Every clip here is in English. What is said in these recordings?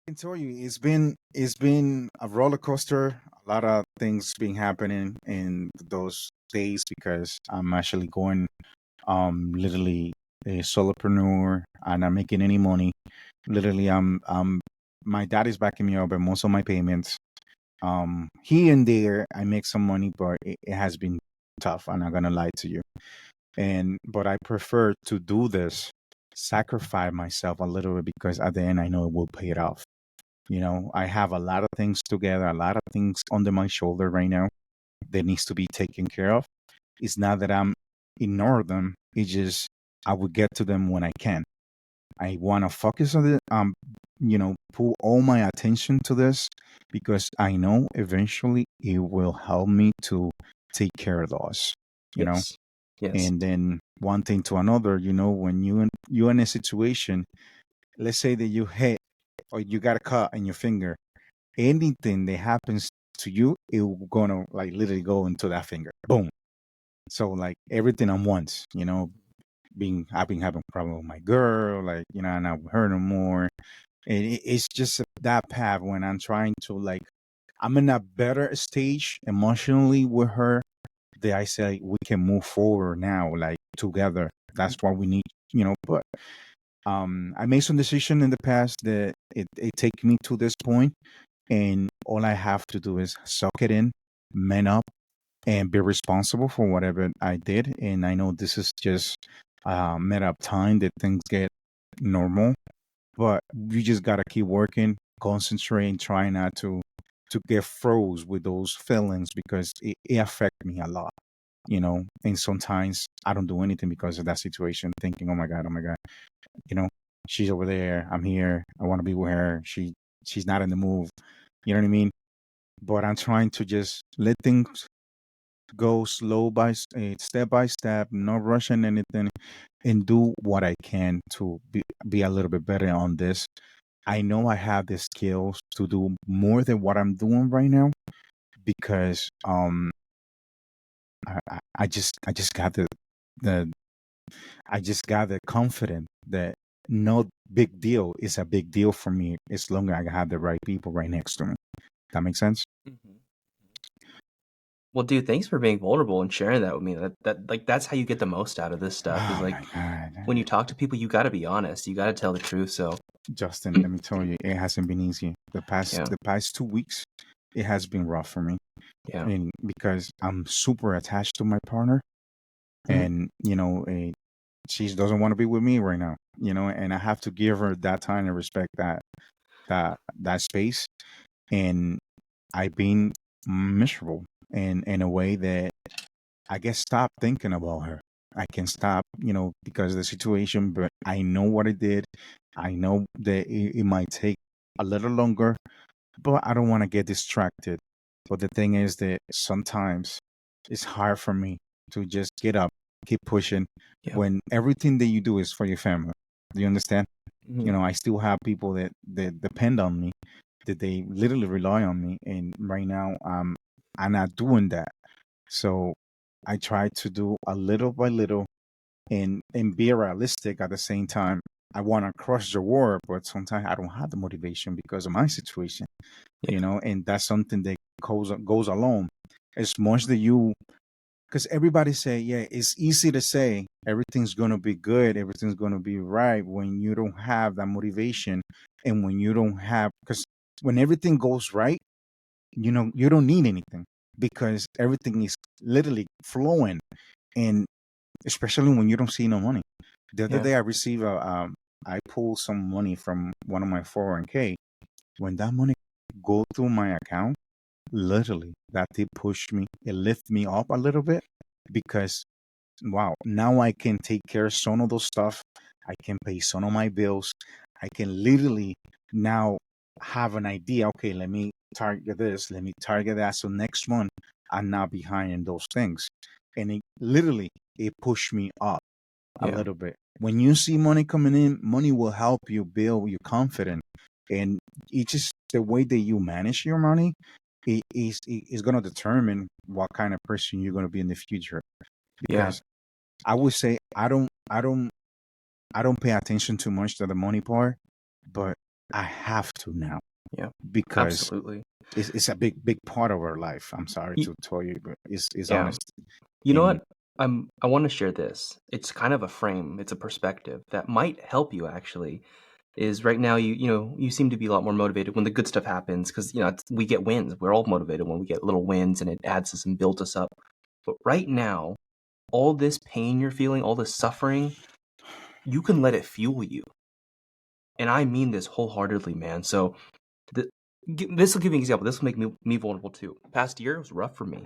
can tell you it's been a roller coaster. A lot of things been happening in those days because I'm actually going literally a solopreneur and I'm making any money. Literally, I'm my dad is backing me up in most of my payments. Here and there I make some money, but it has been tough. I'm not gonna lie to you. And but I prefer to do this, sacrifice myself a little bit because at the end I know it will pay it off. I have a lot of things together, a lot of things under my shoulder right now that needs to be taken care of. It's not that I'm ignore them. It's just I will get to them when I can. I want to focus on it. Put all my attention to this because I know eventually it will help me to take care of those. You know, Yes. Yes. and then one thing to another. When you're in a situation, let's say that you hit or you got a cut in your finger, anything that happens to you, it will gonna like literally go into that finger. Boom. So like everything at once, being I've been having a problem with my girl, like, I'm not with her no more. And it's just that path when I'm trying to like I'm in a better stage emotionally with her that I say we can move forward now, like together. That's what we need, but I made some decision in the past that it take me to this point, and all I have to do is suck it in, man up, and be responsible for whatever I did. And I know this is just made up time that things get normal, but you just gotta keep working, concentrate, and try not to get froze with those feelings because it affect me a lot. And sometimes I don't do anything because of that situation, thinking, oh my God, you know, she's over there, I'm here, I want to be with her. She's not in the move. You know what I mean? But I'm trying to just let things go step by step, not rushing anything, and do what I can to be a little bit better on this. I know I have the skills to do more than what I'm doing right now because I just got the I just got the confidence that no big deal is a big deal for me as long as I have the right people right next to me. That makes sense? Mhm. Well, dude, thanks for being vulnerable and sharing that with me. That's how you get the most out of this stuff. Is Oh like my God. when you talk to people, you got to be honest. You got to tell the truth. So, Justin, let me tell you, it hasn't been easy. The past yeah, the past 2 weeks, it has been rough for me. yeah, And because I'm super attached to my partner mhm, and she doesn't want to be with me right now, and I have to give her that time and respect that space. And I've been miserable in a way that I guess stop thinking about her. I can stop, because of the situation, but I know what I did. I know that it might take a little longer, but I don't want to get distracted. But the thing is that sometimes it's hard for me to just get up, keep pushing yeah, when everything that you do is for your family. Do you understand? mhm, I still have people that depend on me, that they literally rely on me. And right now, I'm not doing that. So I try to do a little by little and be realistic at the same time. I want to crush the war, but sometimes I don't have the motivation because of my situation, yeah, and that's something that goes along. As much that you, because everybody say, yeah, it's easy to say everything's gonna be good, everything's gonna be right when you don't have that motivation, and when you don't have, because when everything goes right, you don't need anything because everything is literally flowing, and especially when you don't see no money. The other yeah, day, I pulled some money from one of my 401k. When that money go through my account, literally, that did push me. It lift me up a little bit because wow, now I can take care of some of those stuff. I can pay some of my bills. I can literally now have an idea. Okay, let me target this. Let me target that. So next month, I'm not behind in those things. And it pushed me up a yeah, little bit. When you see money coming in, money will help you build your confidence. And it's just the way that you manage your money is going to determine what kind of person you're going to be in the future. yeah, Because I would say I don't pay attention too much to the money part, but I have to now. Yeah. because Absolutely. it's a big part of our life. I'm sorry Y- to tell you, but it's Yeah. honest. You know And what? I want to share this. It's kind of a frame. It's a perspective that might help you actually. Is right now you seem to be a lot more motivated when the good stuff happens because we get wins. We're all motivated when we get little wins and it adds us and builds us up. But right now, all this pain you're feeling, all this suffering, you can let it fuel you. And I mean this wholeheartedly, man. So the, this will give you an example. This will make me vulnerable too. Past year was rough for me,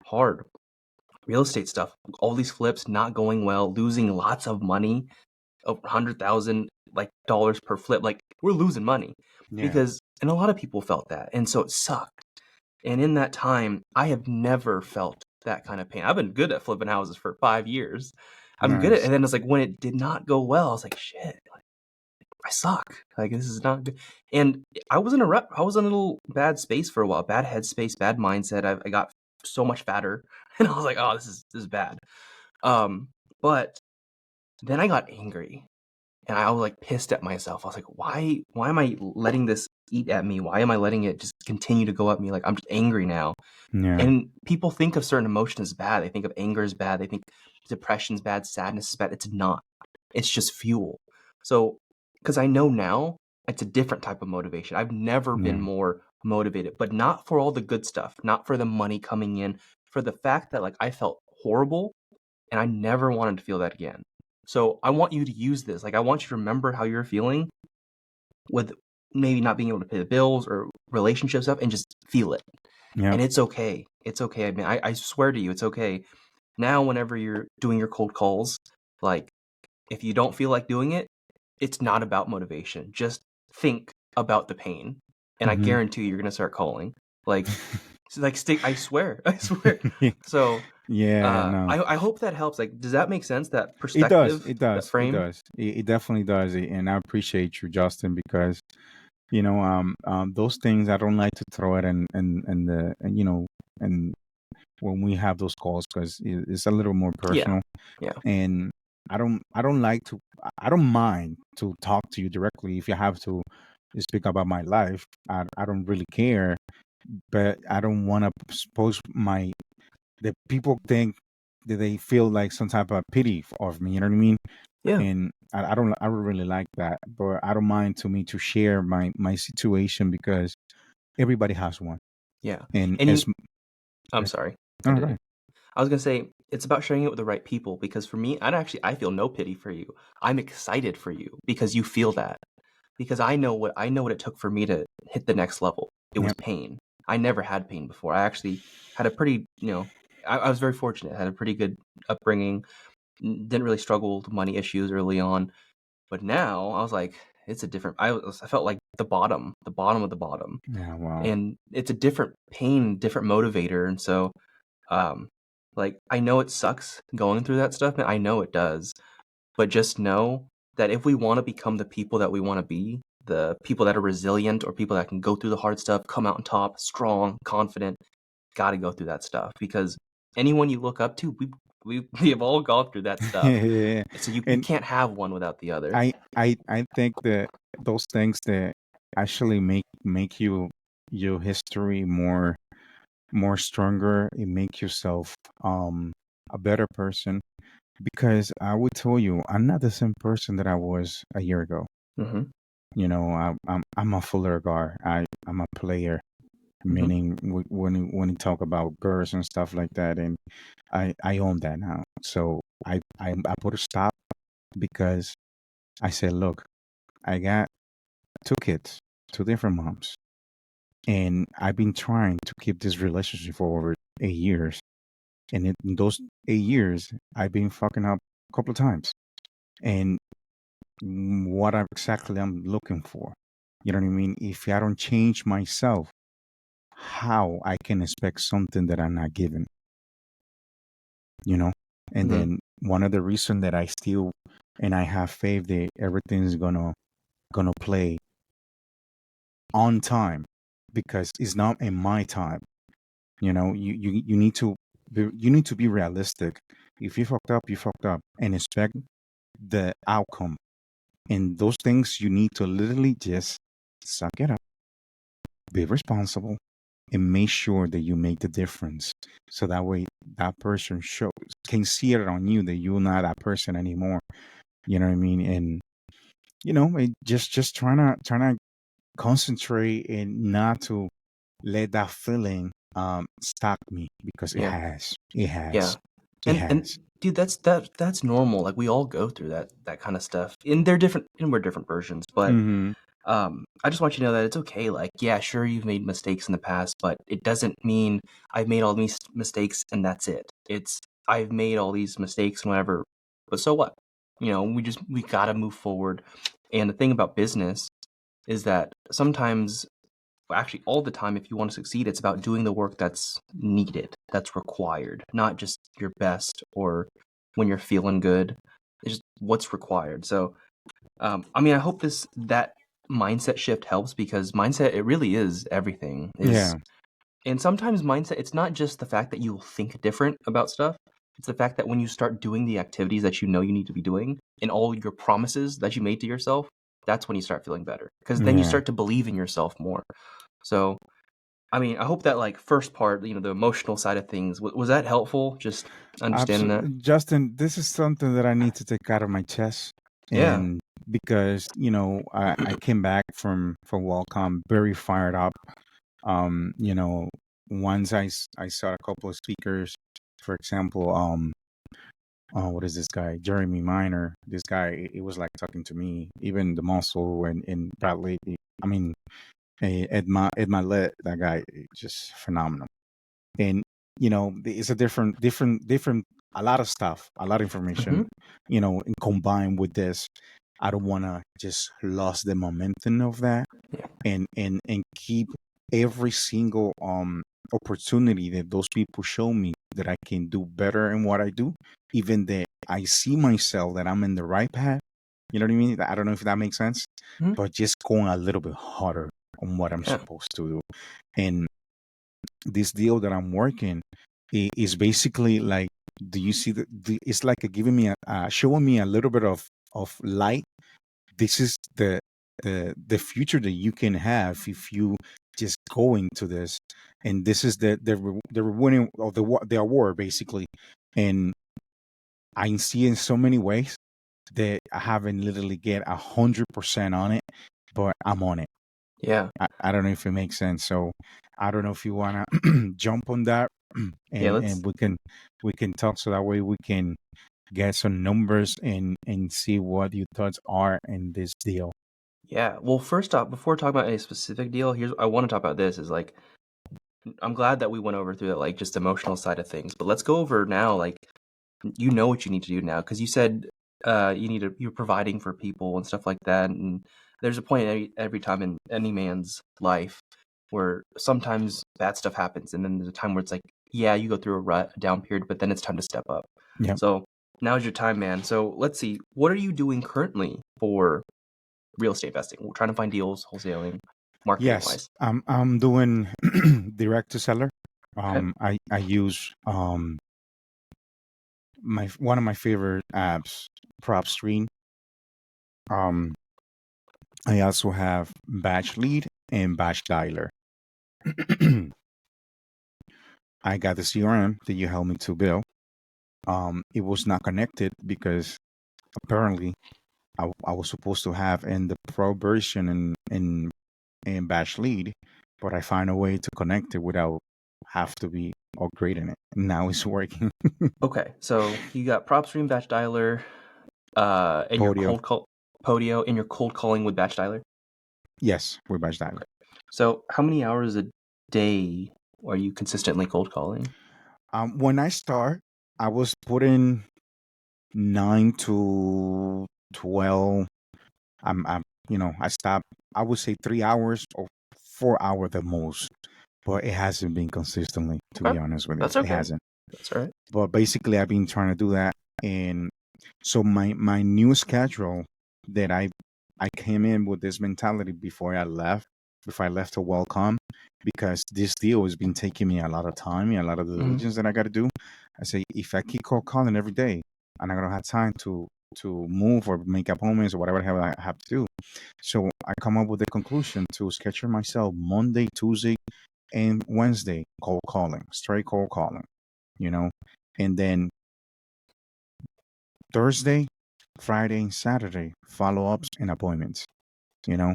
hard. Real estate stuff, all these flips not going well, losing lots of money, over 100,000 like dollars per flip. Like we're losing money yeah, because, and a lot of people felt that, and so it sucked. And in that time, I have never felt that kind of pain. I've been good at flipping houses for 5 years. I'm good at, nice. and then it's like when it did not go well, I was like, shit, I suck. Like this is not good. And I was in I was in a little bad space for a while, bad headspace, bad mindset. I got so much fatter, and I was like, oh, this is bad. Um, but then I got angry, and I was like pissed at myself. I was like, why am I letting this eat at me? Why am I letting it just continue to go at me? Like I'm just angry now. Yeah, And people think of certain emotions as bad. They think of anger as bad. They think depression's bad, sadness is bad. It's not. It's just fuel. So, because I know now it's a different type of motivation. I've never been yeah, more motivated, but not for all the good stuff, not for the money coming in, for the fact that like I felt horrible and I never wanted to feel that again. So I want you to use this. Like I want you to remember how you're feeling with maybe not being able to pay the bills or relationship stuff and just feel it. yeah. And it's okay. It's okay. I mean, I swear to you, it's okay. Now, whenever you're doing your cold calls, like if you don't feel like doing it, it's not about motivation. Just think about the pain, and I Hmm. guarantee you're gonna start calling. Like, like stick. I swear. I swear. So, Yeah, no. I hope that helps. Like, does that make sense? That It does. perspective, It that does. It frame. does. It definitely does. And I appreciate you, Justin, because those things I don't like to throw it and the and and when we have those calls because it's a little more Yeah. personal, Yeah. and I don't like to I don't mind to talk to you directly if you have to speak about my life. I don't really care, but I don't want to expose my the people think that they feel like some type of pity of me. You know what I mean? Yeah. And I don't really like that, but I don't mind to me to share my situation because everybody has one. Yeah. And And as I'm okay, sorry. no, no, go Continue. ahead. I was gonna say it's about sharing it with the right people because for me, I feel no pity for you. I'm excited for you because you feel that. Because I know what it took for me to hit the next level. It was Yep. pain. I never had pain before. I actually had a pretty, I was very fortunate. I had a pretty good upbringing. Didn't really struggle with money issues early on. But now I was like, it's a different. I felt like the bottom of the bottom, Yeah. Wow. and it's a different pain, different motivator, and so um, like I know it sucks going through that stuff, and I know it does. But just know that if we want to become the people that we want to be, the people that are resilient or people that can go through the hard stuff, come out on top, strong, confident, got to go through that stuff because anyone you look up to, we have all gone through that stuff. Yeah. So you And can't have one without the other. I think that those things that actually make your history more stronger. It make yourself a better person because I would tell you I'm not the same person that I was a year ago. Hmm. I'm a fuller guy. I'm a player, Hmm. meaning when you talk about girls and stuff like that, and I own that now. So I put a stop because I said, look, I got two kids, two different moms, and I've been trying to keep this relationship for over 8 years. And in those 8 years, I've been fucking up a couple of times. And what exactly I'm looking for, you know what I mean? If I don't change myself, how I can expect something that I'm not given, you know? And Hmm. then one of the reason that I still and I have faith that everything's gonna play on time because it's not in my time. You need to be realistic. If you fucked up and expect the outcome. And those things you need to literally just suck it up be responsible, and make sure that you make the difference. So that way that person shows can see it on you that you're not that person anymore. You know what I mean? And just trying to concentrate and not to let that feeling stop me because it Yeah. has. It Yeah. has. It And has. dude, that's normal. Like we all go through that kind of stuff. And they're different and we're different versions, but Mm-hmm. I just want you to know that it's okay. Like, yeah, sure, you've made mistakes in the past, but it doesn't mean I've made all these mistakes and that's it. It's I've made all these mistakes and whatever, but so what? We gotta move forward. And the thing about business is that sometimes, well, actually, all the time, if you want to succeed, it's about doing the work that's needed, that's required, not just your best or when you're feeling good. It's just what's required. So I mean, I hope this that mindset shift helps because mindset it really is everything. Is Yeah. and sometimes mindset it's not just the fact that you'll think different about stuff. It's the fact that when you start doing the activities that you know you need to be doing and all your promises that you made to yourself, that's when you start feeling better because then you Yeah. start to believe in yourself more. So, I mean, I hope that like first part, the emotional side of things, was that helpful? Just understanding that. Absolutely. Justin, this is something that I need to take out of my chest. Yeah. And because, I came back from Welcome very fired up. Um, you know, once I saw a couple of speakers, for example, what is this guy? Jeremy Miner. This guy, it was like talking to me, even the muscle and Bradley. I mean, Ed Milet, that guy, just phenomenal. And it's a different a lot of stuff, a lot of information, Hmm. and combined with this, I don't want to just lose the momentum of that, Yeah. and keep every single opportunity that those people show me that I can do better in what I do, even that I see myself that I'm in the right path. You know what I mean? I don't know if that makes sense, Hmm. but just going a little bit harder on what I'm Yeah. supposed to do. And this deal that I'm working is basically like, do you see it's like giving me showing me a little bit of light. This is the future that you can have if you just go into this, and this is the winning of the award basically. And I see in so many ways that I haven't literally get 100% on it, but I'm on it. Yeah. I don't know if it makes sense. So I don't know if you wanna jump on that, Yeah. and we can talk so that way we can get some numbers and see what your thoughts are in this deal. Yeah. Well, first off, before talking about any specific deal, here's I want to talk about this is like I'm glad that we went over through that like just emotional side of things, but let's go over now like you know what you need to do now because you said you're providing for people and stuff like that, and there's a point every time in any man's life where sometimes bad stuff happens, and then there's a time where it's like yeah you go through a rut, a down period, but then it's time to step up. Yeah. So now's your time, man. So let's see, what are you doing currently for real estate investing? We're trying to find deals, wholesaling, marketing Yes, wise. I'm doing direct to seller. Okay. I use my one of my favorite apps, PropStream. Um, I also have Batch Lead and Batch Dialer. I got the CRM that you helped me to build. It was not connected because apparently I was supposed to have in the pro version in Batch Lead, but I find a way to connect it without have to be upgrading it. Now it's working. Okay, so you got PropStream, Batch Dialer, and your Podio. Podio, and your cold calling with Batch Dialer. Yes, with Batch Dialer. Okay. So how many hours a day are you consistently cold calling? When I start, I was putting 9 to 12. I stopped. I would say 3 hours or 4 hours the most, but it hasn't been consistently. To be Okay, honest with you, that's it okay. hasn't. That's all right. But basically, I've been trying to do that, and so my new schedule that I came in with this mentality before I left to Welcome, because this deal has been taking me a lot of time and a lot of Mhm. diligence that I got to do. I say if I keep calling every day, I'm not gonna have time to move or make appointments or whatever I have to do. So I come up with the conclusion to schedule myself Monday, Tuesday, and Wednesday cold calling, straight cold calling, you know, and then Thursday, Friday, and Saturday follow ups and appointments, you know,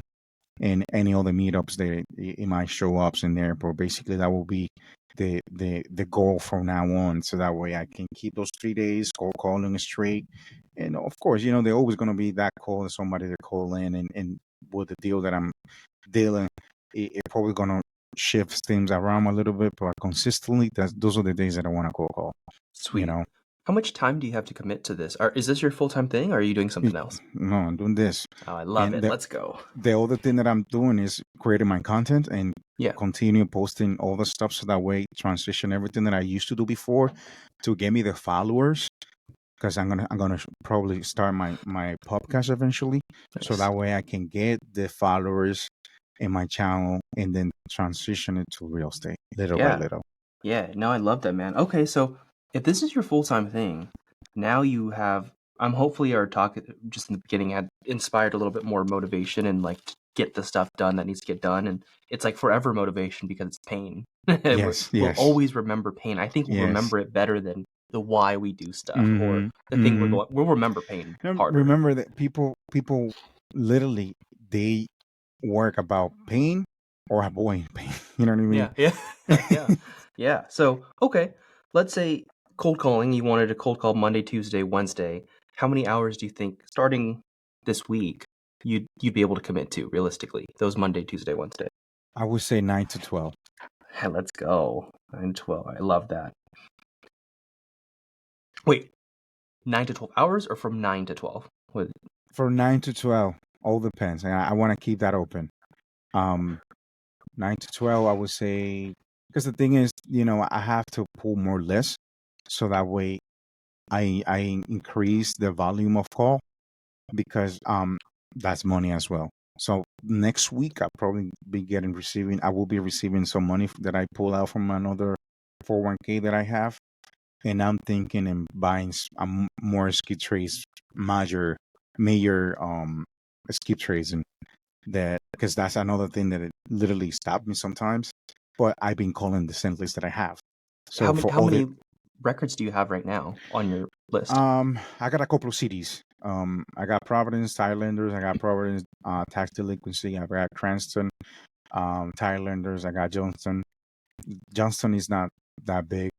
and any other meetups that it might show up in the airport. Basically, that will be the goal from now on. So that way I can keep those 3 days cold calling straight. And of course, they're always going to be that call somebody to call in and with the deal that I'm dealing, it probably going to shift things around a little bit, but consistently, those are the days that I want to call, you Sweet. know. How much time do you have to commit to this? Is this your full-time thing, or are you doing something else? No, I'm doing this. Oh, I love And it. Let's go. the other thing that I'm doing is creating my content and Yeah. continue posting all the stuff so that way transition everything that I used to do before to get me the followers because I'm gonna probably start my podcast eventually, so Nice. that way I can get the followers in my channel and then transition it to real estate little by Yeah. little. Yeah. No, I love that, man. Okay, so if this is your full-time thing, now you have. I'm hopefully our talk just in the beginning had inspired a little bit more motivation and like to get the stuff done that needs to get done, and it's like forever motivation because it's pain. Yes, We'll yes, always remember pain. I think we'll yes. remember it better than the why we do stuff or Mm-hmm. the thing we're Mm-hmm. going. We'll remember pain harder. Remember that people literally they work about pain or avoiding pain. You know what I mean? Yeah, yeah, yeah, yeah. So, okay, let's say cold calling, you wanted to cold call Monday, Tuesday, Wednesday. How many hours do you think, starting this week, you'd be able to commit to realistically? Those Monday, Tuesday, Wednesday. I would say 9 to 12. Hey, let's go. 9 to 12. I love that. Wait, 9 to 12 hours or from 9 to 12? What? For 9 to 12, all depends. I want to keep that open. Um, 9 to 12, I would say, because the thing is, I have to pull more lists, so that way I increase the volume of call because that's money as well. So next week I'll probably be receiving. I will be receiving some money that I pull out from another 401k that I have, and I'm thinking in buying more skip trades, major skip trades, and that because that's another thing that it literally stopped me sometimes. But I've been calling the sent list that I have. How So many for how all the many records do you have right now on your list? I got a couple of cities. I got Providence, Thailanders. I got Providence, tax delinquency. I got Cranston, Thailanders. I got Johnston. Johnston is not that big.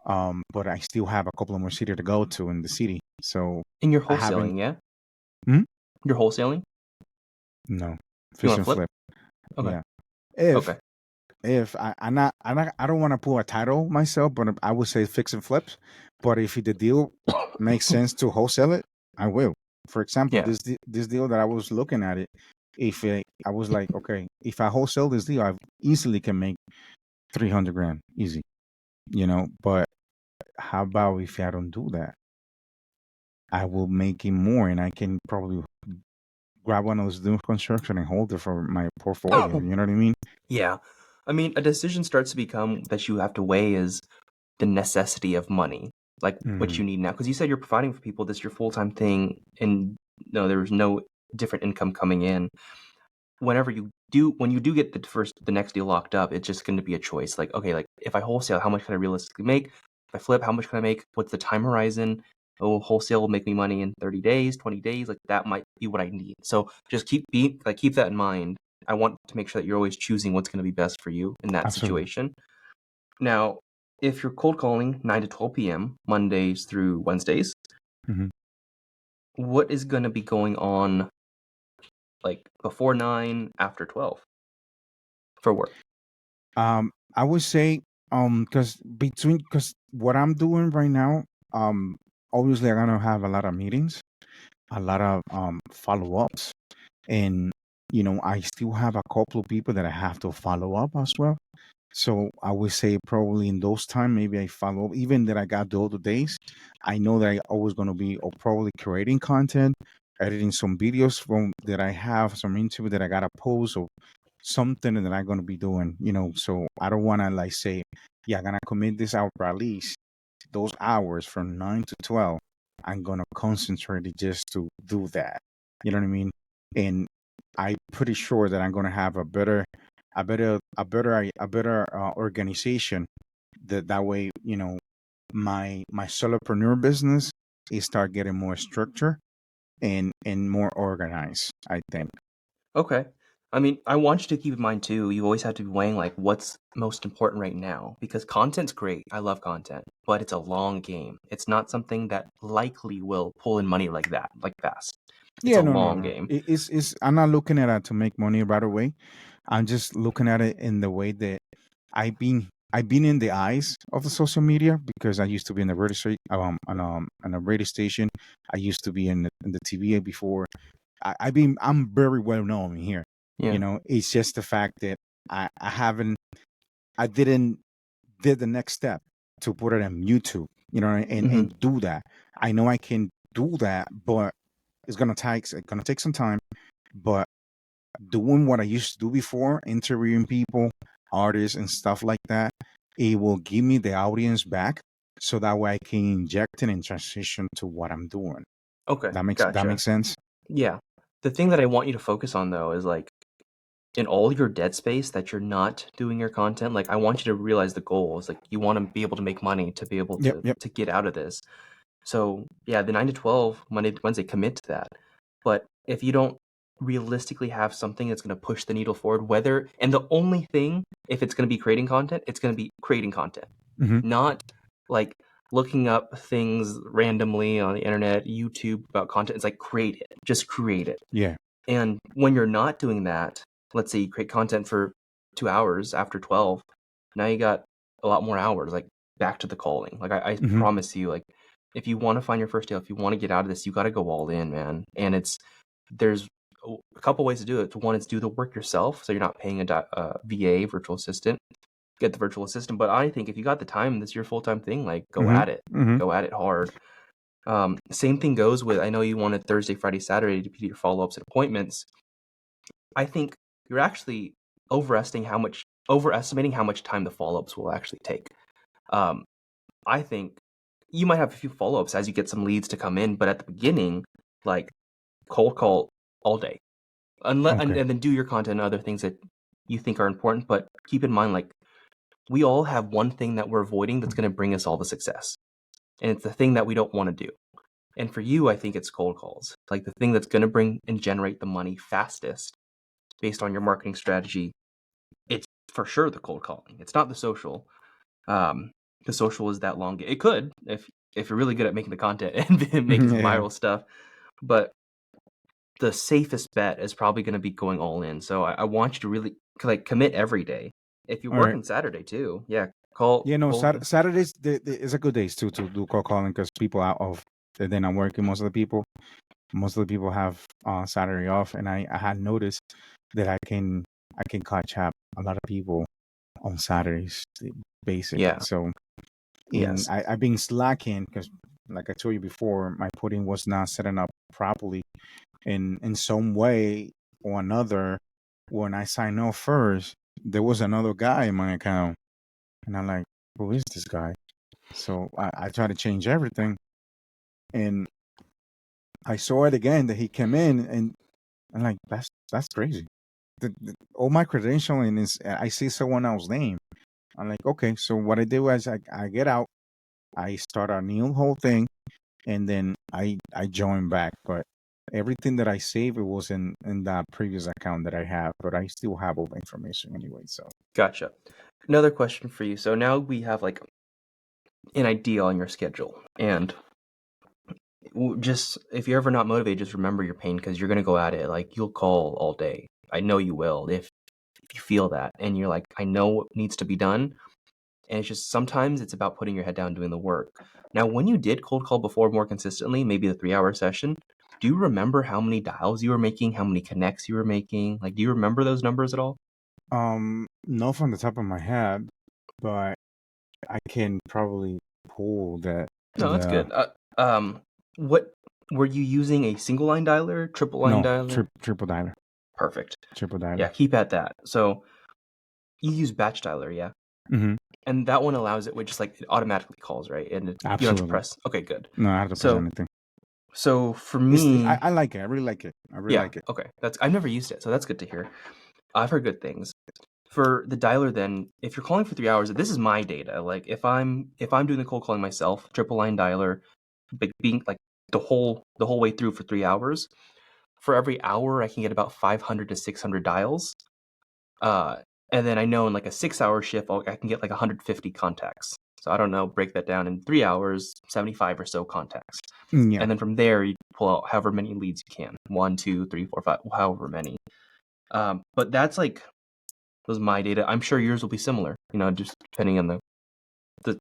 But I still have a couple of more cities to go to in the city. So And you're I haven't. wholesaling, yeah? Hmm? You're wholesaling? No, You fix want to and flip? flip. Okay. Yeah. If Okay. if I don't want to pull a title myself, but I would say fix and flips. But if the deal makes sense to wholesale it, I will. For example, Yeah. this deal that I was looking at it, if I was like, okay, if I wholesale this deal, I easily can make 300 grand easy, But how about if I don't do that? I will make it more, and I can probably grab one of those new construction and hold it for my portfolio. You know what I mean? Yeah. I mean, a decision starts to become that you have to weigh is the necessity of money, like what Hmm. you need now. Because you said you're providing for people, this is your full-time thing, and no, there's no different income coming in. When you do get the next deal locked up, it's just going to be a choice. Like, okay, like if I wholesale, how much can I realistically make? If I flip, how much can I make? What's the time horizon? Oh, wholesale will make me money in 30 days, 20 days. Like that might be what I need. So just keep that in mind. I want to make sure that you're always choosing what's going to be best for you in that Absolutely. situation. Now, if you're cold calling 9 to 12 p.m., Mondays through Wednesdays, Hmm. what is going to be going on like before 9, after 12 for work? I would say, because what I'm doing right now, um, obviously I'm gonna have a lot of meetings, a lot of follow ups, and I still have a couple of people that I have to follow up as well. So I would say probably in those time, maybe I follow up. Even that I got the other days, I know that I always gonna be or probably creating content, editing some videos from that I have, some interview that I gotta post or something that I'm gonna be doing. So I don't wanna like say, yeah, I'm gonna commit this hour for at least those hours from 9 to 12. I'm gonna concentrate it just to do that. You know what I mean? And I'm pretty sure that I'm gonna have a better organization. That way, my solopreneur business is start getting more structure and more organized, I think. Okay. I mean, I want you to keep in mind too, you always have to be weighing like what's most important right now because content's great. I love content, but it's a long game. It's not something that likely will pull in money like that, like fast. It's Yeah, a no, no, long no. game. It's I'm not looking at it to make money right away. I'm just looking at it in the way that I've been in the eyes of the social media because I used to be in the on a radio station. I used to be in the TVA before. I'm very well known here. Yeah. It's just the fact that I didn't did the next step to put it on YouTube, and Hmm. do that. I know I can do that, but it's gonna take some time. But doing what I used to do before, interviewing people, artists, and stuff like that, it will give me the audience back, so that way I can inject it and transition to what I'm doing. Okay. That Gotcha. makes sense. Yeah. The thing that I want you to focus on though is like in all your dead space that you're not doing your content, like I want you to realize the goal is like you want to be able to make money to be able Yep, yep. to get out of this. So yeah, the 9 to 12 Monday to Wednesday, commit to that. But if you don't realistically have something that's going to push the needle forward, whether and the only thing, if it's going to be creating content, it's going to be creating content, Hmm. not like looking up things randomly on the internet, YouTube about content. It's like create it, just create it. Yeah. And when you're not doing that, let's say you create content for 2 hours after 12, now you got a lot more hours, like back to the calling. Like I Hmm. promise you, like if you want to find your first deal, if you want to get out of this, you got to go all in, man. And there's a couple ways to do it. One is do the work yourself, so you're not paying a VA, virtual assistant. Get the virtual assistant. But I think if you got the time, that's your full time thing. Like Hmm. Hmm. go at it hard. Same thing goes with, I know you wanted Thursday, Friday, Saturday to be your follow-ups and appointments. I think you're actually overestimating how much time the follow-ups will actually take. Um, I think you might have a few follow-ups as you get some leads to come in, but at the beginning, like cold call all day. Okay. And then do your content and other things that you think are important, but keep in mind like we all have one thing that we're avoiding that's going to bring us all the success. And it's the thing that we don't want to do. And for you, I think it's cold calls. Like the thing that's going to bring and generate the money fastest based on your marketing strategy. It's for sure the cold calling. It's not the social. The social is that long. It could if you're really good at making the content and making some Yeah. viral stuff. But the safest bet is probably going to be going all in. So I want you to really like commit every day. If you're All right. working Saturday too, yeah, call Yeah, no, call. Saturdays is a good days too to do cold calling because people out of they're not working. Most of the people have Saturday off, and I had noticed that I can catch up a lot of people on Saturdays, basically. Yeah. So in Yes. I've been slacking because, like I told you before, my pudding was not setting up properly. In some way or another, when I signed off first, there was another guy in my account, and I'm like, who is this guy? So I tried to change everything, and I saw it again that he came in, and I'm like, that's crazy. All my credentialing is I see someone else's name. I'm like, okay. So what I do is I get out, I start a new whole thing, and then I join back. But everything that I save, it was in that previous account that I have, but I still have all the information anyway. So Gotcha. Another question for you. So now we have like an idea on your schedule, and just if you're ever not motivated, just remember your pain because you're gonna go at it. Like you'll call all day. I know you will if you feel that, and you're like, I know what needs to be done. And it's just sometimes it's about putting your head down doing the work. Now, when you did cold call before more consistently, maybe the 3 hour session, do you remember how many dials you were making, how many connects you were making? Like, do you remember those numbers at all? not from the top of my head, but I can probably pull that No, that's the good. What were you using a single line dialer, triple line no dialer? triple dialer, Perfect. triple Yeah, dialer. keep at that. So you use batch dialer, yeah? Hmm. And that one allows it with just like it automatically calls, right? And you don't have to Absolutely. press. Okay, good. No, I have to press So anything. So for It's me, I like it. I really like it. I really yeah, like it. okay. I've never used it, so that's good to hear. I've heard good things. For the dialer, then, if you're calling for 3 hours, this is my data. Like if I'm doing the cold calling myself, triple line dialer, being like the whole way through for 3 hours. For every hour, I can get about 500 to 600 dials. Uh, and then I know in like a 6 hour shift, I can get like 150 contacts. So I don't know, break that down in 3 hours, 75 or so contacts. Yeah. And then from there, you pull out however many leads you can, 1, 2, 3, 4, 5, however many. But that's like, those my data. I'm sure yours will be similar, just depending on the, the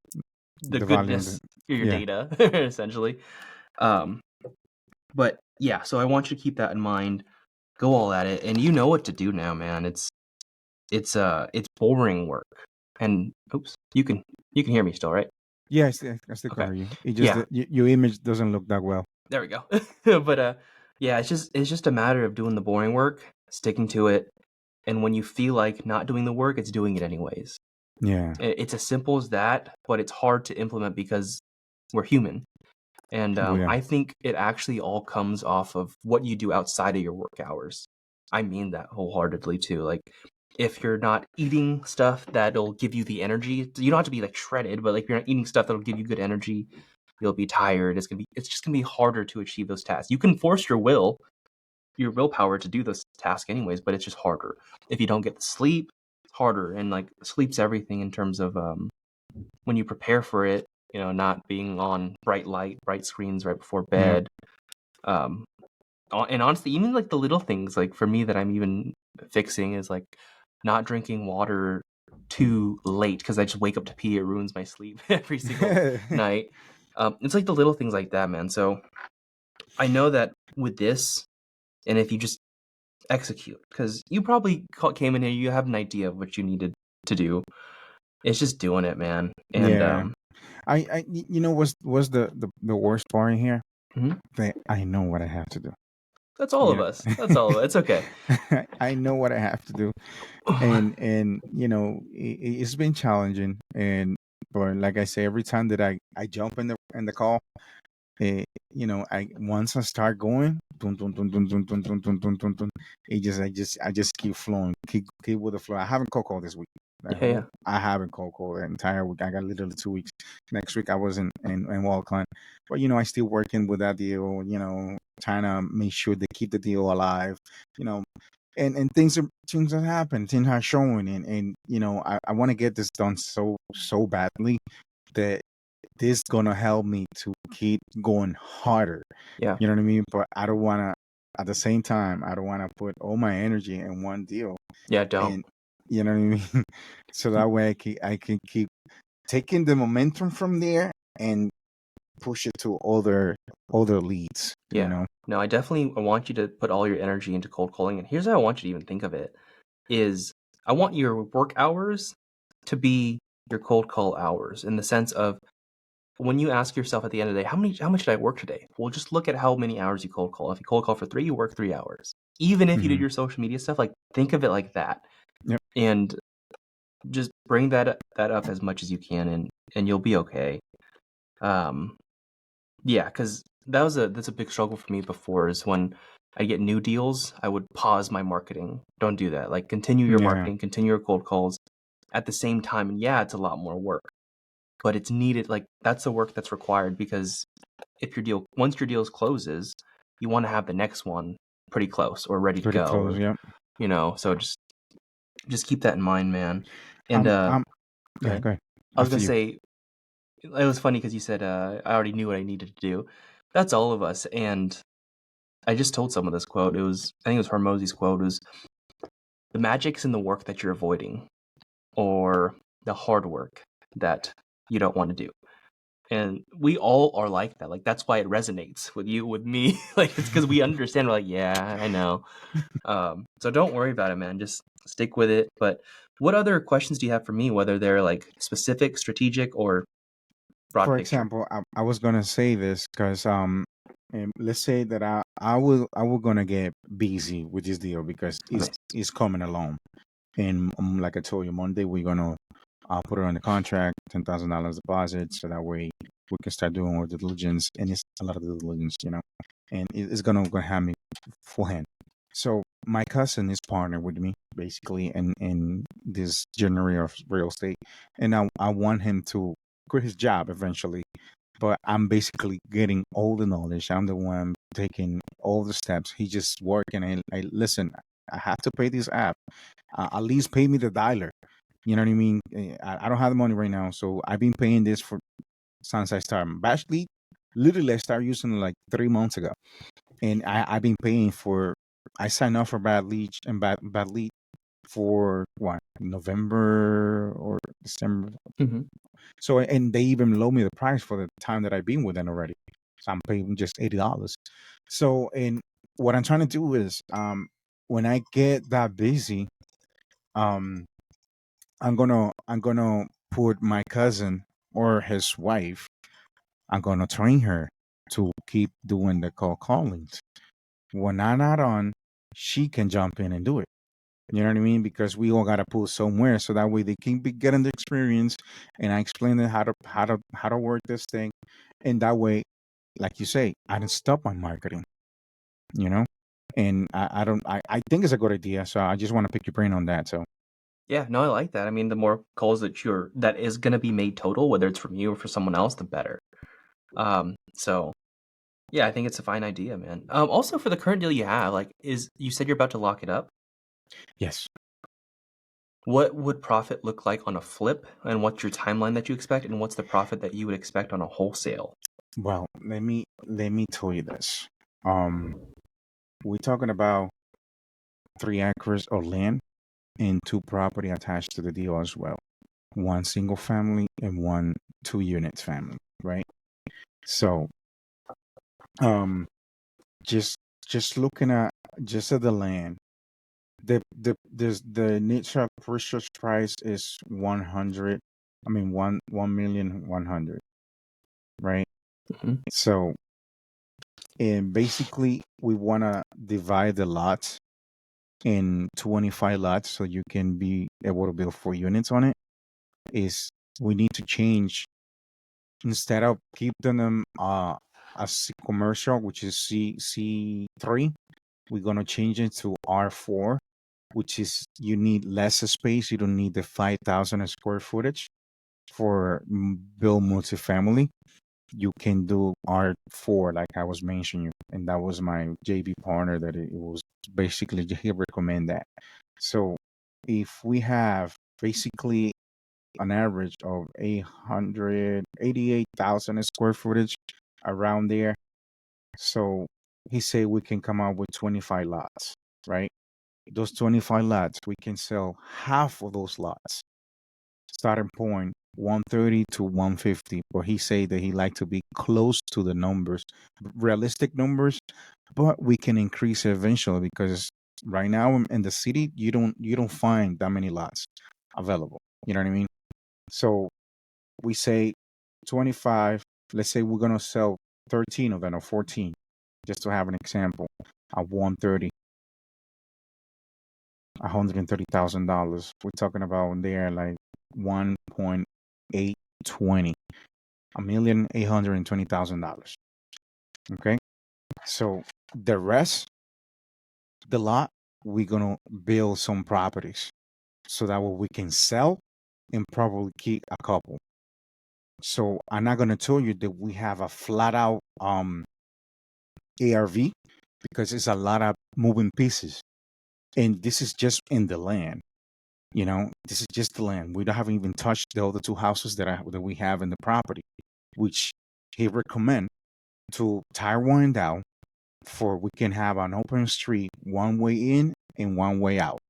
The volume of goodness the of your yeah. data, essentially. Um, but yeah, so I want you to keep that in mind. Go all at it, and you know what to do now, man. It's boring work. And oops, you can hear me still, right? Yes, I still can Okay. hear you. It just Yeah, that your image doesn't look that well. there we go. But yeah, it's just a matter of doing the boring work, sticking to it, and when you feel like not doing the work, it's doing it anyways. Yeah. It's as simple as that, but it's hard to implement because we're human. And Well, yeah. I think it actually all comes off of what you do outside of your work hours. I mean that wholeheartedly too. Like, if you're not eating stuff that'll give you the energy, you don't have to be like shredded, but like, if you're not eating stuff that'll give you good energy, you'll be tired. It's just gonna be harder to achieve those tasks. You can force your willpower to do this task anyways, but it's just harder. If you don't get the sleep, it's harder. And like, sleep's everything in terms of when you prepare for it, not being on bright light, bright screens right before Yeah. bed. Um, and honestly, even like the little things, like for me that I'm even fixing is like not drinking water too late because I just wake up to pee. It ruins my sleep every single night. It's like the little things like that, man. So I know that with this, and if you just execute, because you probably came in here, you have an idea of what you needed to do. It's just doing it, man. And Yeah. You know what's the worst part in here? mhm. That I know what I have to do. That's all You of us. That's all of us. It's okay. know, I know what I have to do, and it's been challenging, and but like I say, every time that I jump in the call, eh, I once I start going, dun, dun, dun, dun, dun, dun, dun, dun, dun, dun, dun, I just keep flowing, keep with the flow. I haven't cold called this week. Yeah, yeah, I haven't cold called the entire week. I got literally 2 weeks. Next week I was in Walcott, but I still working with that deal. Trying to make sure they keep the deal alive. You know, and things have happened, things are showing, and I want to get this done so badly that this gonna help me to keep going harder. yeah, You know what I mean? But I don't wanna at the same time I don't wanna put all my energy in one deal, yeah. Don't. and you know what I mean? So that way I can keep taking the momentum from there and push it to other leads, Yeah. No, I want you to put all your energy into cold calling. And here's how I want you to even think of it: is I want your work hours to be your cold call hours, in the sense of, when you ask yourself at the end of the day, how much did I work today? Well, just look at how many hours you cold call. If you cold call for 3, you work 3 hours. Even if you did Mhm. your social media stuff, like, think of it like that, Yep. and just bring that up as much as you can, and you'll be okay. Um, Yeah, because that's a big struggle for me before, is when I get new deals, I would pause my marketing. Don't do that. Like, continue your Yeah. marketing, continue your cold calls at the same time. And yeah, it's a lot more work, but it's needed. Like, that's the work that's required, because once your deal closes, you want to have the next one pretty close or ready to Pretty go, close. or Yep. so just keep that in mind, man. And Um. Um. go Yeah. ahead. Go ahead. I was After gonna you. say, it was funny because you said, I already knew what I needed to do. That's all of us. And I just told someone this quote. I think it was Hormozy's quote. It was, "The magic's in the work that you're avoiding, or the hard work that you don't want to do." And we all are like that. Like, that's why it resonates with you, with me. Like, it's because we understand. We're like, yeah, I know. So don't worry about it, man. Just stick with it. But what other questions do you have for me? Whether they're like specific, strategic, or broad For picture? example, I was gonna say this because let's say that I will gonna get busy with this deal because Oh, it's nice. it's coming along, and like I told you, Monday we're gonna I'll put it on the contract, $10,000 deposit, so that way we can start doing our due diligence, and it's a lot of due diligence, and it's gonna have me full hand. So my cousin is partnered with me basically in this genre of real estate, and I want him to quit his job eventually. But I'm basically getting all the knowledge. I'm the one taking all the steps. He just working. And I listen. I have to pay this app. At least pay me the dialer. You know what I mean? I don't have the money right now, so I've been paying this for since I started. Actually, literally, I started using it like 3 months ago, and I've been paying for. I signed up for bad lead and bad lead for what, November or December. Hmm. So and they even low me the price for the time that I've been with them already. So I'm paying just $80. So and what I'm trying to do is when I get that busy, um I'm gonna put my cousin or his wife, I'm gonna train her to keep doing the call callings. When I'm not on, she can jump in and do it. You know what I mean? Because we all gotta pull somewhere, so that way they can be getting the experience. And I explain them how to work this thing, and that way, like you say, I didn't stop my marketing. You know, and I don't. I think it's a good idea. So I just want to pick your brain on that. So Yeah, no, I like that. I mean, the more calls that is going to be made total, whether it's from you or for someone else, the better. So yeah, I think it's a fine idea, man. Also for the current deal you have, like, is you said you're about to lock it up. yes. What would profit look like on a flip, and what's your timeline that you expect, and what's the profit that you would expect on a wholesale? Well, let me tell you this. Um, we're talking about 3 acres of land and two property attached to the deal as well. One single family and one 2 units family, right? So, um, just just looking at just at the land, the initial purchase price is 100. I mean 1,100,000, right? Mhm. So, and basically we want to divide the lots in 25 lots so you can be able to build 4 units on it. Is we need to change, instead of keeping them as commercial, which is C3, we're gonna change it to R4, which is you need less space. You don't need the 5,000 square footage for build multifamily. You can do R4, like I was mentioning, and that was my JB partner that it was basically he recommend that. So if we have basically an average of 888,000 square footage around there, so he said we can come out with 25 lots, right? Those 25 lots, we can sell half of those lots. Starting point 130 to 150. But he said that he like to be close to the numbers, realistic numbers, but we can increase it eventually because right now in the city you don't find that many lots available. You know what I mean? So we say 25. Let's say we're gonna sell 13 of them or 14, just to have an example. At 130, $130,000. We're talking about there like 1.820, $1,820,000. Okay, so the rest, the lot, we're gonna build some properties so that way we can sell and probably keep a couple. So I'm not gonna tell you that we have a flat out ARV because it's a lot of moving pieces, and this is just in the land. This is just the land. We don't haven't even touched the other two houses that we have in the property, which he recommend to tire one down for we can have an open street, one way in and one way out.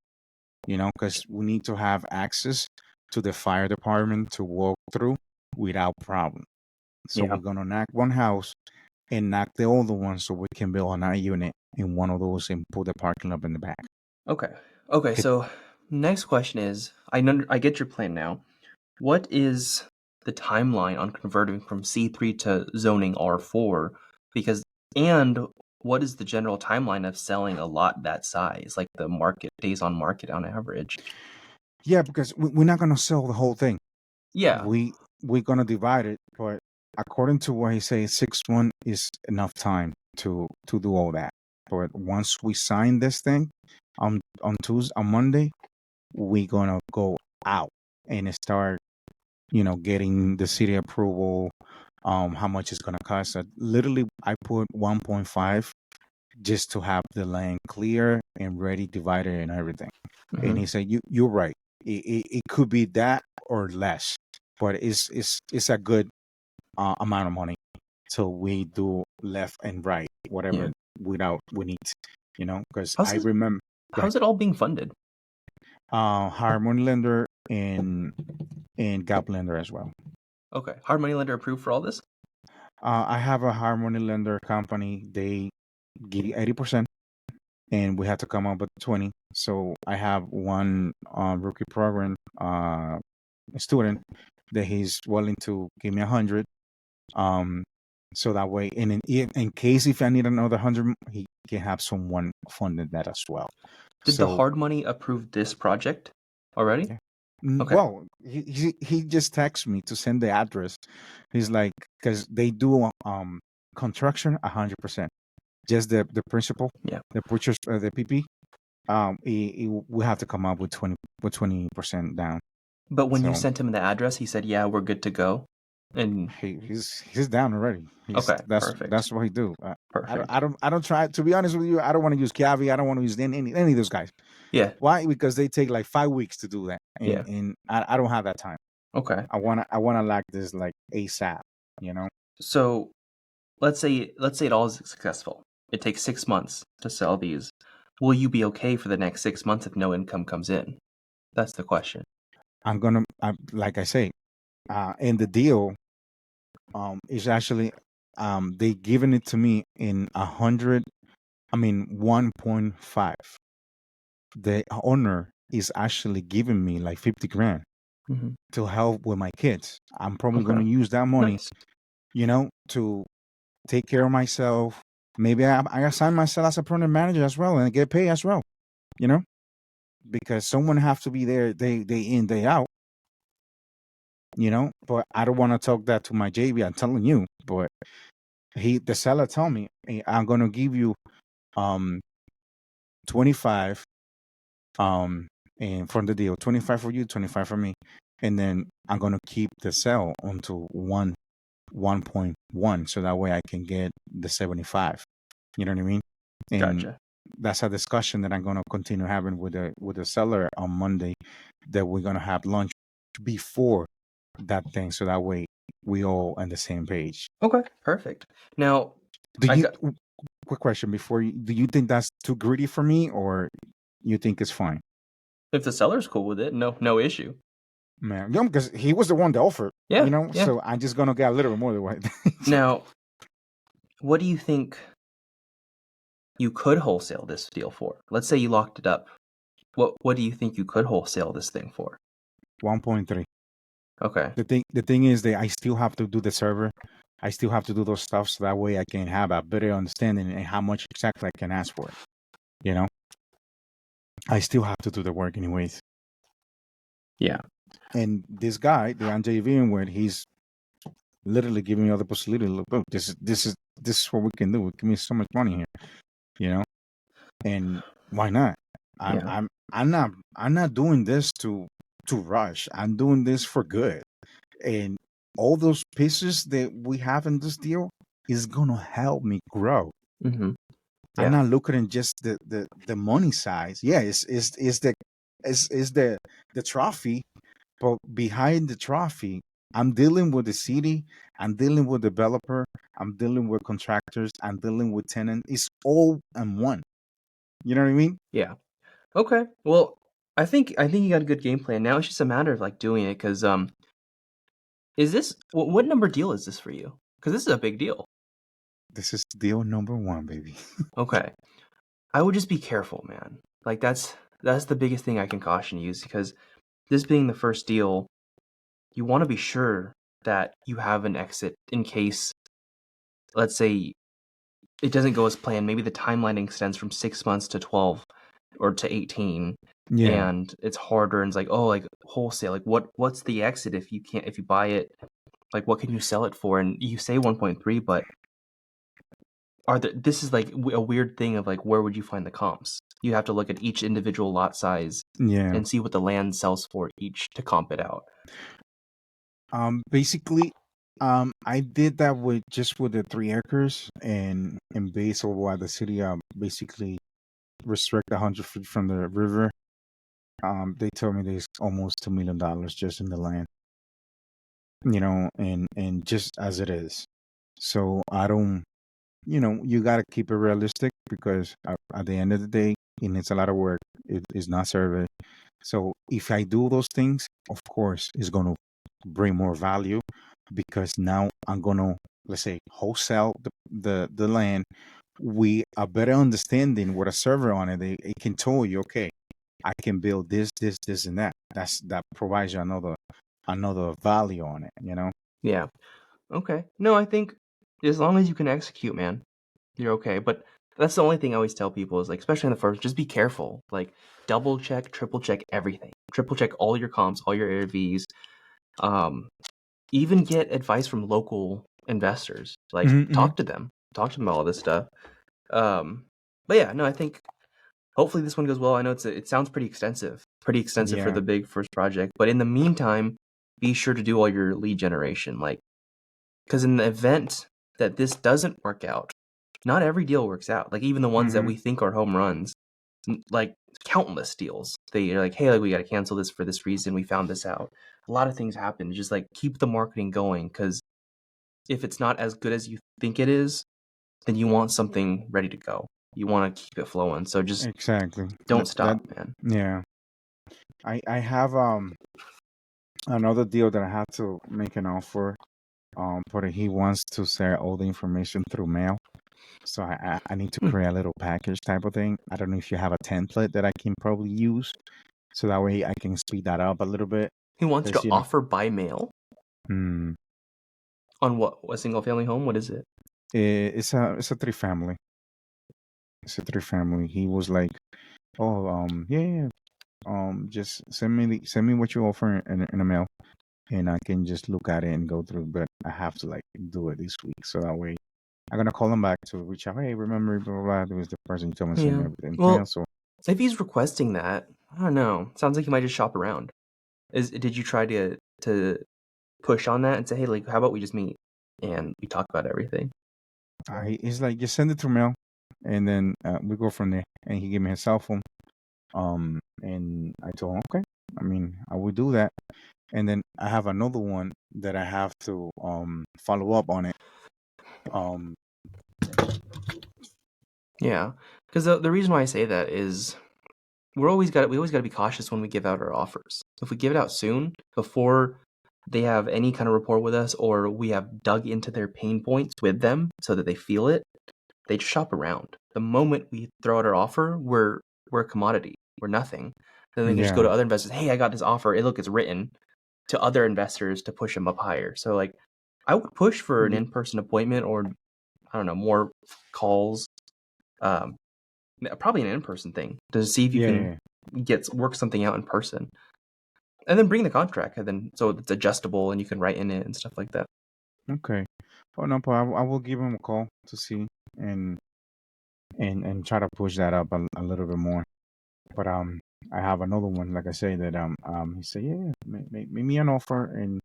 Because we need to have access to the fire department to walk through without problem. So Yeah. we're gonna knock one house and knock the other one so we can build another unit in one of those and put the parking lot in the back. Okay. Okay, Okay. so next question is, I get your plan now. What is the timeline on converting from C3 to zoning R4? Because and what is the general timeline of selling a lot that size, like the market days on market on average? Yeah, because we're not gonna sell the whole thing. Yeah. we're gonna divide it, but according to what he says, 6 months is enough time to do all that. But once we sign this thing on Tuesday, on Monday, we're gonna go out and start, getting the city approval. How much it's gonna cost? Literally, I put 1.5 just to have the land clear and ready, divided and everything. And Hmm. he said, you're right. It could be that or less, but it's a good amount of money. So we do left and right, Yeah. whatever without we need, because How's I this, remember. Go ahead. how's it all being funded? Harmony Lender and Gap Lender as well. Okay. Hard money lender approved for all this? I have a Harmony Lender company. They give you 80%, and we have to come up with 20. So I have one rookie program student that he's willing to give me 100. Um, so that way, and in case if I need another 100, he can have someone funded that as well. Did the So hard money approve this project already? yeah. Okay. Well, he just texted me to send the address. He's like, because they do construction 100%, just the principal, Yeah. the purchase, the PP. We have to come up with 20% down. But when you So sent him the address, he said, "Yeah, we're good to go." And he's down already. He's okay, perfect. that's what he do. Perfect. I don't try, to be honest with you. I don't want to use Cavi. I don't want to use any of those guys. Yeah. Why? Because they take like 5 weeks to do that, Yeah. and I don't have that time. Okay. I wanna like this like ASAP. You know. So let's say it all is successful. It takes 6 months to sell these. Will you be okay for the next 6 months if no income comes in? That's the question. Like I say, and the deal is actually they giving it to me in 100. I mean 1.5. The owner is actually giving me like 50 grand Hmm. to help with my kids. I'm probably going Okay. to use that money, Nice. to take care of myself. Maybe I assign myself as a project manager as well and get paid as well, you know, because someone have to be there day in, day out, but I don't want to talk that to my JV. I'm telling you, but the seller told me, "Hey, I'm going to give you, um, 25, and from the deal, 25 for you, 25 for me. And then I'm going to keep the sale onto 1.1, so that way I can get the 75. You know what I mean? And Gotcha. that's a discussion that I'm going to continue having with the seller on Monday, that we're going to have lunch before that thing, so that way we all on the same page. Okay. Perfect. Now, Do I you got quick question before you, do you think that's too greedy for me, or you think it's fine? if the seller's cool with it, no issue. Man, yeah, because he was the one that offered, Yeah. Yeah. so I'm just gonna get a little bit more than what. Now, what do you think you could wholesale this deal for? Let's say you locked it up. What do you think you could wholesale this thing for? 1.3. Okay. The thing is that I still have to do the server. I still have to do those stuff, so that way I can have a better understanding and how much exactly I can ask for. You know, I still have to do the work anyways. Yeah. And this guy, the NJV, where he's literally giving me all the possibility. Look, this is what we can do. Give me so much money here. You know, and why not? I'm Yeah. I'm I'm not doing this to rush. I'm doing this for good. And all those pieces that we have in this deal is gonna help me grow. Mm-hmm. I'm Yeah. not looking at just the money size. Yeah, it's the trophy, but behind the trophy, I'm dealing with the city, I'm dealing with developer, I'm dealing with contractors, I'm dealing with tenant. It's all in one. You know what I mean? Yeah. Okay. Well, I think you got a good game plan. Now it's just a matter of like doing it because is this what number deal is this for you? Because this is a big deal. This is deal number one, baby. Okay. I would just be careful, man. Like that's the biggest thing I can caution you is because this being the first deal, you want to be sure that you have an exit in case, let's say, it doesn't go as planned. Maybe the timeline extends from 6 months to 12 or to 18. Yeah. and it's harder, and it's like, oh, like wholesale, like what's the exit if you buy it, like what can you sell it for? And you say 1.3, but this is like a weird thing of like, where would you find the comps? You have to look at each individual lot size Yeah. and see what the land sells for each to comp it out. Basically, I did that with just with the 3 acres, and in base of why the city basically restrict 100 feet from the river. They told me there's almost $2 million just in the land, and just as it is. So I don't, you got to keep it realistic because at the end of the day, it needs a lot of work. It is not survey. So if I do those things, of course, it's going to bring more value because now I'm going to, let's say, wholesale the land. We a better understanding with a server on it. It can tell you, okay, I can build this, and that. That provides you another value on it. Yeah. Okay. No, I think as long as you can execute, man, you're okay. But that's the only thing I always tell people is like, especially in the first, just be careful. Like, double check, triple check everything. Triple check all your comps, all your ARVs. Um, Even get advice from local investors. Like, Hmm. talk to them about all this stuff. But yeah, no, I think hopefully this one goes well. I know it sounds pretty extensive for Yeah. the big first project. But in the meantime, be sure to do all your lead generation, like, because in the event that this doesn't work out, not every deal works out. Like, even the ones that Hmm. we think are home runs, like countless deals, they are like, hey, like we got to cancel this for this reason. We found this out. A lot of things happen. Just like keep the marketing going, because if it's not as good as you think it is, then you want something ready to go. You want to keep it flowing. So just Exactly. don't That. stop, man. Yeah. I have another deal that I had to make an offer. But he wants to share all the information through mail. So I need to Hmm. create a little package type of thing. I don't know if you have a template that I can probably use, so that way I can speed that up a little bit. He wants Because to offer by mail hmm, on what? A single family home? What is it? it's a three family. It's a three family. He was like, oh yeah, yeah, just send me what you offer in a mail, and I can just look at it and go through. But I have to like do it this week, so that way I'm gonna call him back to reach out. Hey, remember, blah blah blah. There was the person you told me to send me Yeah. everything mail. Well, So if he's requesting that, I don't know. Sounds like he might just shop around. Did you try to push on that and say, hey, like, how about we just meet and we talk about everything? he's like, just send it through mail, and then we go from there. And he gave me his cell phone. And I told him, okay. I mean, I will do that. And then I have another one that I have to follow up on it. Um, Yeah, because the reason why I say that is we always got to be cautious when we give out our offers. If we give it out soon, before they have any kind of rapport with us, or we have dug into their pain points with them so that they feel it, they just shop around. The moment we throw out our offer, we're a commodity. We're nothing. Then they can just go yeah, to other investors. Hey, I got this offer. Look, it's written to other investors to push them up higher. So like, I would push for an y- in-person appointment, or I don't know, more calls. Um, Probably an in-person thing to see if you yeah, can yeah. work something out in person, and then bring the contract, and then so it's adjustable and you can write in it and stuff like that. Okay. Oh no, but I will give him a call to see and and try to push that up a little bit more. But I have another one, like I say, that he said, yeah, yeah, make me an offer, and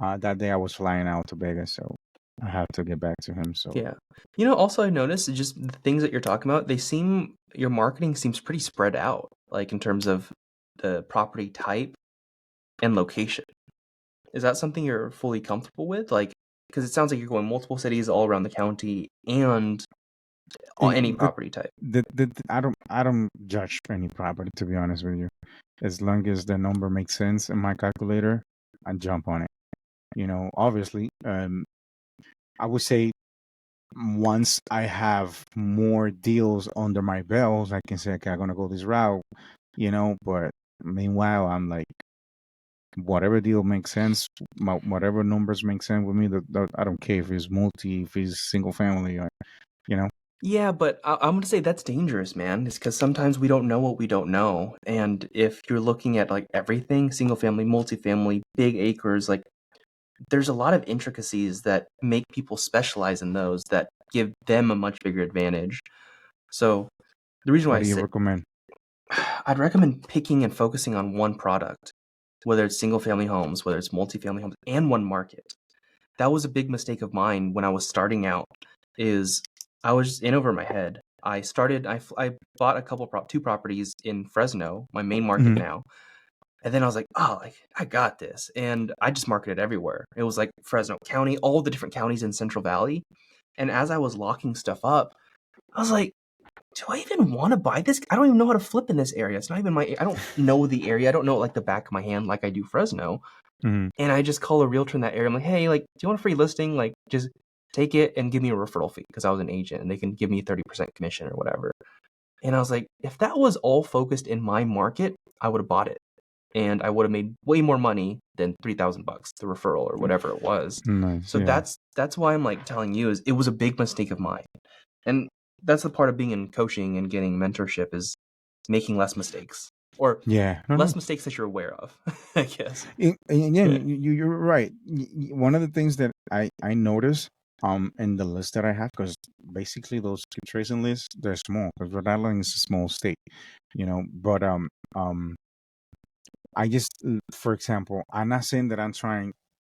that day I was flying out to Vegas, so I have to get back to him. So Yeah. Also I noticed just the things that you're talking about, your marketing seems pretty spread out, like in terms of the property type and location. Is that something you're fully comfortable with? Like, because it sounds like you're going multiple cities all around the county and any the, property type. I don't judge any property, to be honest with you. As long as the number makes sense in my calculator, I jump on it. Obviously, I would say once I have more deals under my belt, I can say, okay, I'm gonna go this route. But meanwhile, I'm like, whatever deal makes sense, whatever numbers make sense with me. That I don't care if it's multi, if it's single family, you know. Yeah, but I'm gonna say that's dangerous, man. It's because sometimes we don't know what we don't know, and if you're looking at like everything, single family, multifamily, big acres, like there's a lot of intricacies that make people specialize in those that give them a much bigger advantage. So the reason why What I do you said recommend? I'd recommend picking and focusing on one product, whether it's single family homes, whether it's multifamily homes, and one market. That was a big mistake of mine when I was starting out. Is I was just in over my head. I bought a couple two properties in Fresno, my main market Hmm. now, and then I was like, oh, like I got this, and I just marketed everywhere. It was like Fresno County, all the different counties in Central Valley, and as I was locking stuff up, I was like, do I even want to buy this? I don't even know how to flip in this area. It's not even I don't know the area. I don't know it like the back of my hand like I do Fresno. Hmm. And I just call a realtor in that area. I'm like, hey, like, do you want a free listing? Like, just take it and give me a referral fee because I was an agent and they can give me 30% commission or whatever. And I was like, if that was all focused in my market, I would have bought it. And I would have made way more money than $3,000, the referral or whatever it was. Nice. So Yeah. that's why I'm like telling you is it was a big mistake of mine. And that's the part of being in coaching and getting mentorship is making less mistakes or Yeah. No, no. less mistakes that you're aware of, I guess. And again, Yeah. you're right. One of the things that I notice in the list that I have, because basically those tracing lists, they're small because Rhode Island is a small state, but um I just, for example, I'm not saying that I'm trying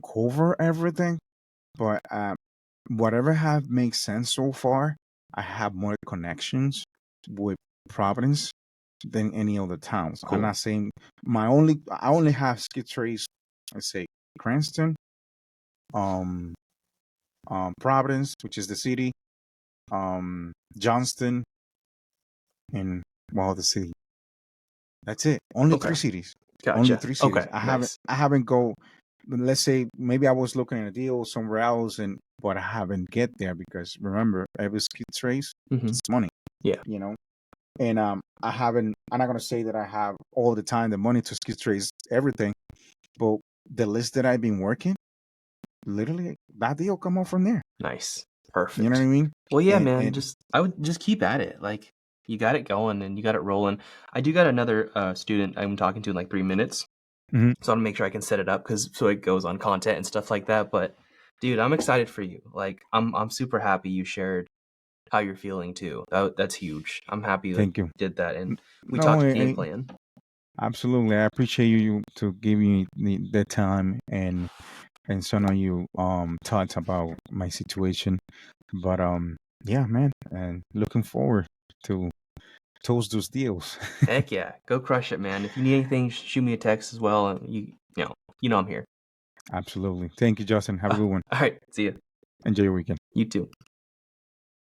cover everything, but whatever have makes sense so far, I have more connections with Providence than any other towns. I'm Cool. not saying I only have skid trace. Let's say Cranston, um, Providence, which is the city, Johnston, and well, the city. That's it. Only three Okay. cities. Only Gotcha. three cities. Okay. Nice. I haven't go. Let's say maybe I was looking at a deal somewhere else, but I haven't get there because remember, every skid trace, Hmm. it's money. Yeah. You know, and I haven't. I'm not gonna say that I have all the time the money to skid trace everything, but the list that I've been working, literally that deal come up from there. Nice. You know what Perfect. I mean? Well, yeah, man. And Just I would just keep at it. Like you got it going and you got it rolling. I do got another student I'm talking to in like 3 minutes, mhm, so I want to make sure I can set it up because so it goes on content and stuff like that. But dude, I'm excited for you. Like I'm super happy you shared how you're feeling too. That's huge. I'm happy like thank you. you did that and we No, talked game plan. absolutely. I appreciate you to give me the time and some of you thoughts about my situation. But yeah, man, and looking forward to toast those deals. Heck yeah, go crush it, man. If you need anything, shoot me a text as well. And you know I'm here. Absolutely. Thank you, Justin. Have a good one. All right, see ya. Enjoy your weekend. You too.